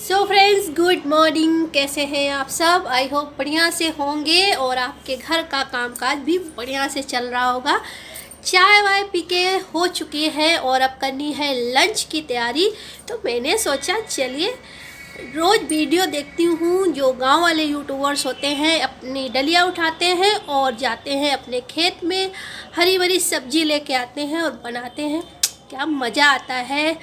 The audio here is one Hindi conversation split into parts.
So friends, good morning. कैसे हैं आप सब? आई होप बढ़िया से होंगे और आपके घर का कामकाज भी बढ़िया से चल रहा होगा। चाय वाय पी के हो चुकी है और अब करनी है लंच की तैयारी। तो मैंने सोचा चलिए, रोज़ वीडियो देखती हूँ जो गांव वाले यूट्यूबर्स होते हैं, अपनी डलिया उठाते हैं और जाते हैं अपने खेत में, हरी भरी सब्जी लेके आते हैं और बनाते हैं। क्या मज़ा आता है।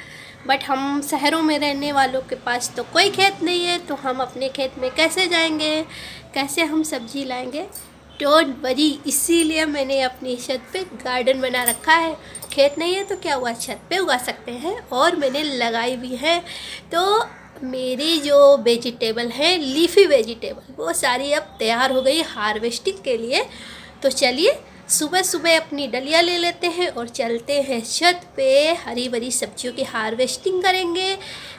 बट हम शहरों में रहने वालों के पास तो कोई खेत नहीं है, तो हम अपने खेत में कैसे जाएंगे, कैसे हम सब्जी लाएंगे। डोंट वरी, इसीलिए मैंने अपनी छत पे गार्डन बना रखा है। खेत नहीं है तो क्या हुआ, छत पे उगा सकते हैं और मैंने लगाई भी है। तो मेरी जो वेजिटेबल है, लीफी वेजिटेबल, वो सारी अब तैयार हो गई हार्वेस्टिंग के लिए। तो चलिए सुबह सुबह अपनी डलिया ले लेते हैं और चलते हैं छत पे, हरी भरी सब्जियों की हार्वेस्टिंग करेंगे।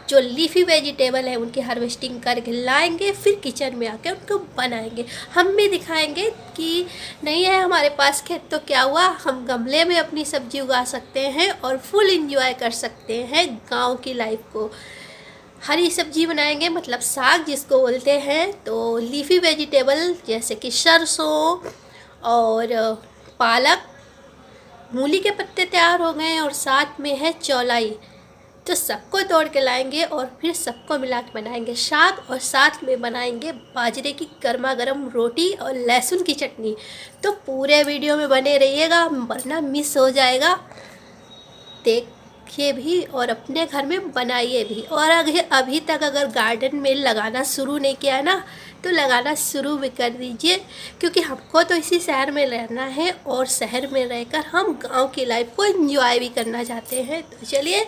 जो लीफी वेजिटेबल है उनकी हार्वेस्टिंग करके लाएंगे, फिर किचन में आके उनको बनाएंगे। हम भी दिखाएंगे कि नहीं है हमारे पास खेत तो क्या हुआ, हम गमले में अपनी सब्जी उगा सकते हैं और फुल इंजॉय कर सकते हैं गाँव की लाइफ को। हरी सब्जी बनाएंगे, मतलब साग जिसको बोलते हैं। तो लीफी वेजिटेबल जैसे कि सरसों और पालक, मूली के पत्ते तैयार हो गए और साथ में है चौलाई। तो सबको तोड़ के लाएंगे और फिर सबको मिला के बनाएंगे साग, और साथ में बनाएंगे बाजरे की गर्मा गर्म रोटी और लहसुन की चटनी। तो पूरे वीडियो में बने रहिएगा वरना मिस हो जाएगा। देखिए भी और अपने घर में बनाइए भी। और अभी तक अगर गार्डन में लगाना शुरू नहीं किया ना, तो लगाना शुरू भी कर दीजिए, क्योंकि हमको तो इसी शहर में रहना है और शहर में रहकर हम गांव की लाइफ को एंजॉय भी करना चाहते हैं। तो चलिए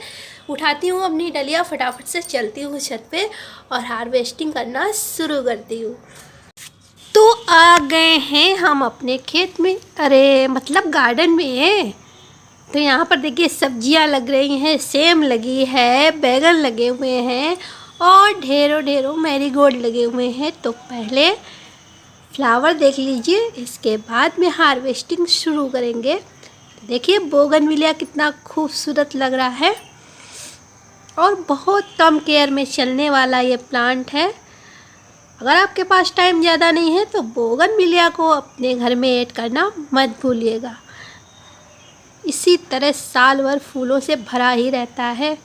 उठाती हूँ अपनी डलिया, फटाफट से चलती हूँ छत पे और हार्वेस्टिंग करना शुरू करती हूँ। तो आ गए हैं हम अपने खेत में, अरे मतलब गार्डन में। तो यहाँ पर देखिए सब्जियाँ लग रही हैं, सेम लगी है, बैगन लगे हुए हैं और ढेरों ढेरों मैरीगोल्ड लगे हुए हैं। तो पहले फ्लावर देख लीजिए, इसके बाद में हार्वेस्टिंग शुरू करेंगे। देखिए बोगनविलिया कितना खूबसूरत लग रहा है और बहुत कम केयर में चलने वाला ये प्लांट है। अगर आपके पास टाइम ज़्यादा नहीं है तो बोगनविलिया को अपने घर में ऐड करना मत भूलिएगा। इसी तरह साल भर फूलों से भरा ही रहता है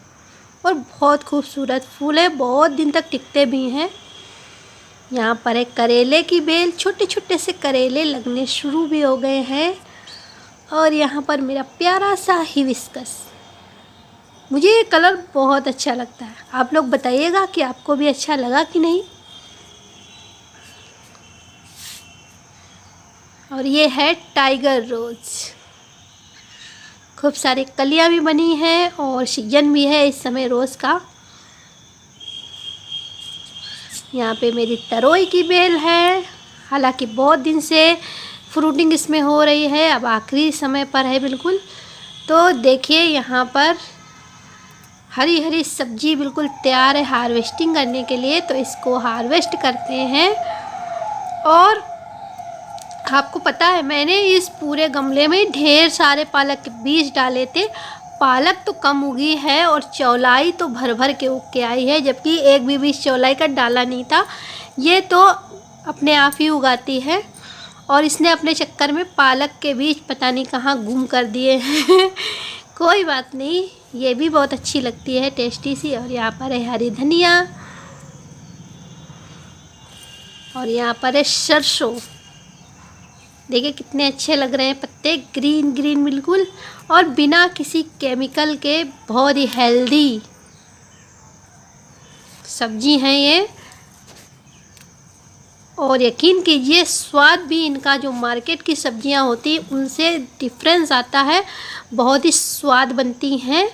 और बहुत खूबसूरत फूल है, बहुत दिन तक टिकते भी हैं। यहाँ पर एक करेले की बेल, छोटे छोटे से करेले लगने शुरू भी हो गए हैं। और यहाँ पर मेरा प्यारा सा हिबिस्कस, मुझे ये कलर बहुत अच्छा लगता है। आप लोग बताइएगा कि आपको भी अच्छा लगा कि नहीं। और ये है टाइगर रोज़, खूब सारी कलियाँ भी बनी हैं और सीजन भी है इस समय रोज़ का। यहाँ पे मेरी तरोई की बेल है, हालांकि बहुत दिन से फ्रूटिंग इसमें हो रही है, अब आखिरी समय पर है बिल्कुल। तो देखिए यहाँ पर हरी हरी सब्जी बिल्कुल तैयार है हार्वेस्टिंग करने के लिए। तो इसको हार्वेस्ट करते हैं। और आपको पता है मैंने इस पूरे गमले में ढेर सारे पालक के बीज डाले थे। पालक तो कम उगी है और चौलाई तो भर भर के उग के आई है, जबकि एक भी बीज चौलाई का डाला नहीं था। ये तो अपने आप ही उगाती है और इसने अपने चक्कर में पालक के बीज पता नहीं कहाँ गुम कर दिए हैं। कोई बात नहीं, ये भी बहुत अच्छी लगती है, टेस्टी सी। और यहाँ पर है हरी धनिया और यहाँ पर है सरसों। देखिए कितने अच्छे लग रहे हैं पत्ते, ग्रीन ग्रीन बिल्कुल, और बिना किसी केमिकल के बहुत ही हेल्दी सब्जी हैं ये। और यकीन कीजिए स्वाद भी इनका जो मार्केट की सब्जियां होती हैं उनसे डिफरेंस आता है, बहुत ही स्वाद बनती हैं।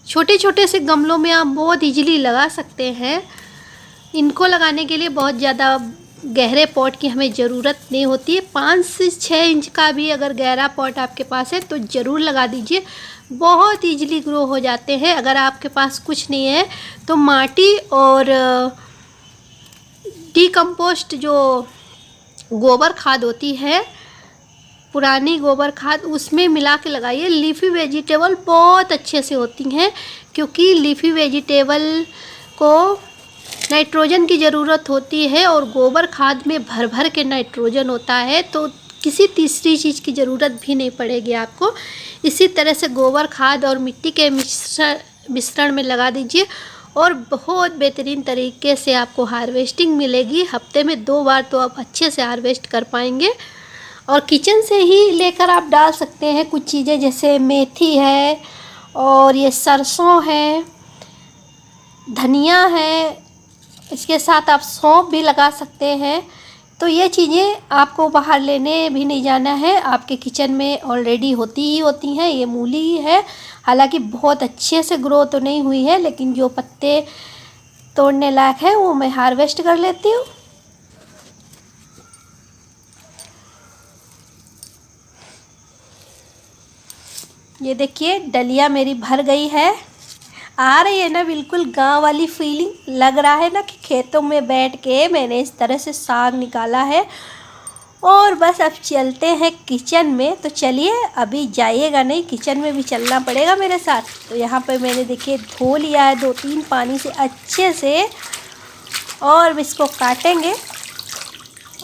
छोटे छोटे से गमलों में आप बहुत इजीली लगा सकते हैं। इनको लगाने के लिए बहुत ज़्यादा गहरे पॉट की हमें ज़रूरत नहीं होती है। 5 से 6 इंच का भी अगर गहरा पॉट आपके पास है तो ज़रूर लगा दीजिए, बहुत ईजिली ग्रो हो जाते हैं। अगर आपके पास कुछ नहीं है तो माटी और डीकम्पोस्ट जो गोबर खाद होती है, पुरानी गोबर खाद, उसमें मिला के लगाइए। लीफी वेजिटेबल बहुत अच्छे से होती हैं, क्योंकि लीफी वेजिटेबल को नाइट्रोजन की ज़रूरत होती है और गोबर खाद में भर भर के नाइट्रोजन होता है, तो किसी तीसरी चीज़ की ज़रूरत भी नहीं पड़ेगी आपको। इसी तरह से गोबर खाद और मिट्टी के मिश्रण में लगा दीजिए और बहुत बेहतरीन तरीके से आपको हार्वेस्टिंग मिलेगी। हफ्ते में 2 बार तो आप अच्छे से हार्वेस्ट कर पाएंगे। और किचन से ही लेकर आप डाल सकते हैं कुछ चीज़ें, जैसे मेथी है और ये सरसों है, धनिया है, इसके साथ आप सौंफ भी लगा सकते हैं। तो ये चीज़ें आपको बाहर लेने भी नहीं जाना है, आपके किचन में ऑलरेडी होती ही होती हैं। ये मूली ही है, हालांकि बहुत अच्छे से ग्रो तो नहीं हुई है, लेकिन जो पत्ते तोड़ने लायक है वो मैं हार्वेस्ट कर लेती हूँ। ये देखिए डलिया मेरी भर गई है। आ रही है ना बिल्कुल गांव वाली फीलिंग, लग रहा है ना कि खेतों में बैठ के मैंने इस तरह से साग निकाला है। और बस अब चलते हैं किचन में। तो चलिए, अभी जाइएगा नहीं, किचन में भी चलना पड़ेगा मेरे साथ। तो यहाँ पे मैंने देखिए धो लिया है 2-3 पानी से अच्छे से, और इसको काटेंगे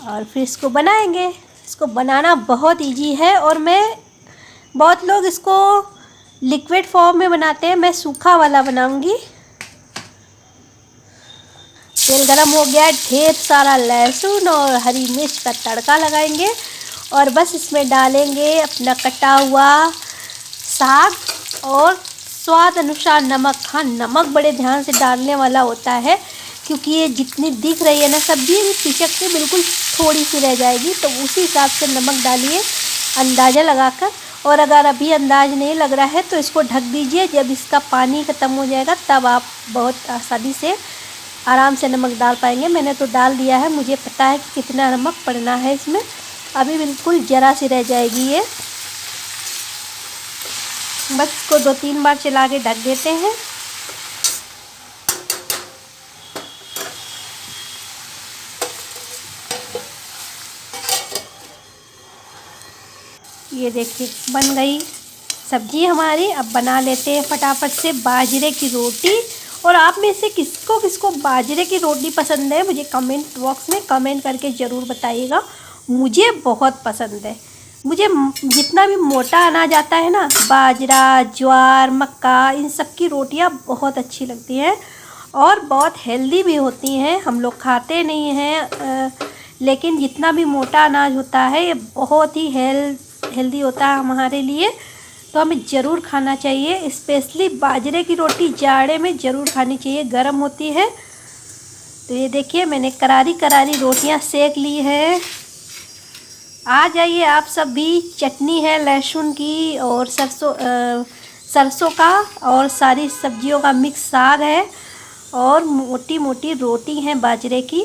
और फिर इसको बनाएंगे। इसको बनाना बहुत इजी है और बहुत लोग इसको लिक्विड फॉर्म में बनाते हैं, मैं सूखा वाला बनाऊंगी। तेल गरम हो गया, ढेर सारा लहसुन और हरी मिर्च का तड़का लगाएंगे और बस इसमें डालेंगे अपना कटा हुआ साग और स्वाद अनुसार नमक। हाँ, नमक बड़े ध्यान से डालने वाला होता है, क्योंकि ये जितनी दिख रही है ना सब्जी, पिचक के बिल्कुल थोड़ी सी रह जाएगी, तो उसी हिसाब से नमक डालिए अंदाज़ा लगाकर। और अगर अभी अंदाज नहीं लग रहा है तो इसको ढक दीजिए, जब इसका पानी ख़त्म हो जाएगा तब आप बहुत आसानी से आराम से नमक डाल पाएंगे। मैंने तो डाल दिया है, मुझे पता है कि कितना नमक पड़ना है इसमें। अभी बिल्कुल ज़रा सी रह जाएगी ये। बस इसको 2-3 बार चला के ढक देते हैं। ये देखिए बन गई सब्जी हमारी। अब बना लेते हैं फटाफट से बाजरे की रोटी। और आप में से किसको किसको बाजरे की रोटी पसंद है, मुझे कमेंट बॉक्स में कमेंट करके ज़रूर बताइएगा। मुझे बहुत पसंद है। मुझे जितना भी मोटा अनाज आता है ना, बाजरा, ज्वार, मक्का, इन सब की रोटियां बहुत अच्छी लगती हैं और बहुत हेल्दी भी होती हैं। हम लोग खाते नहीं हैं, लेकिन जितना भी मोटा अनाज होता है ये बहुत ही हेल्दी होता है हमारे लिए, तो हमें ज़रूर खाना चाहिए। स्पेशली बाजरे की रोटी जाड़े में ज़रूर खानी चाहिए, गर्म होती है। तो ये देखिए मैंने करारी करारी रोटियां सेक ली है। आ जाइए आप सब भी। चटनी है लहसुन की और सरसों का, और सारी सब्जियों का मिक्स साग है और मोटी मोटी रोटी है बाजरे की।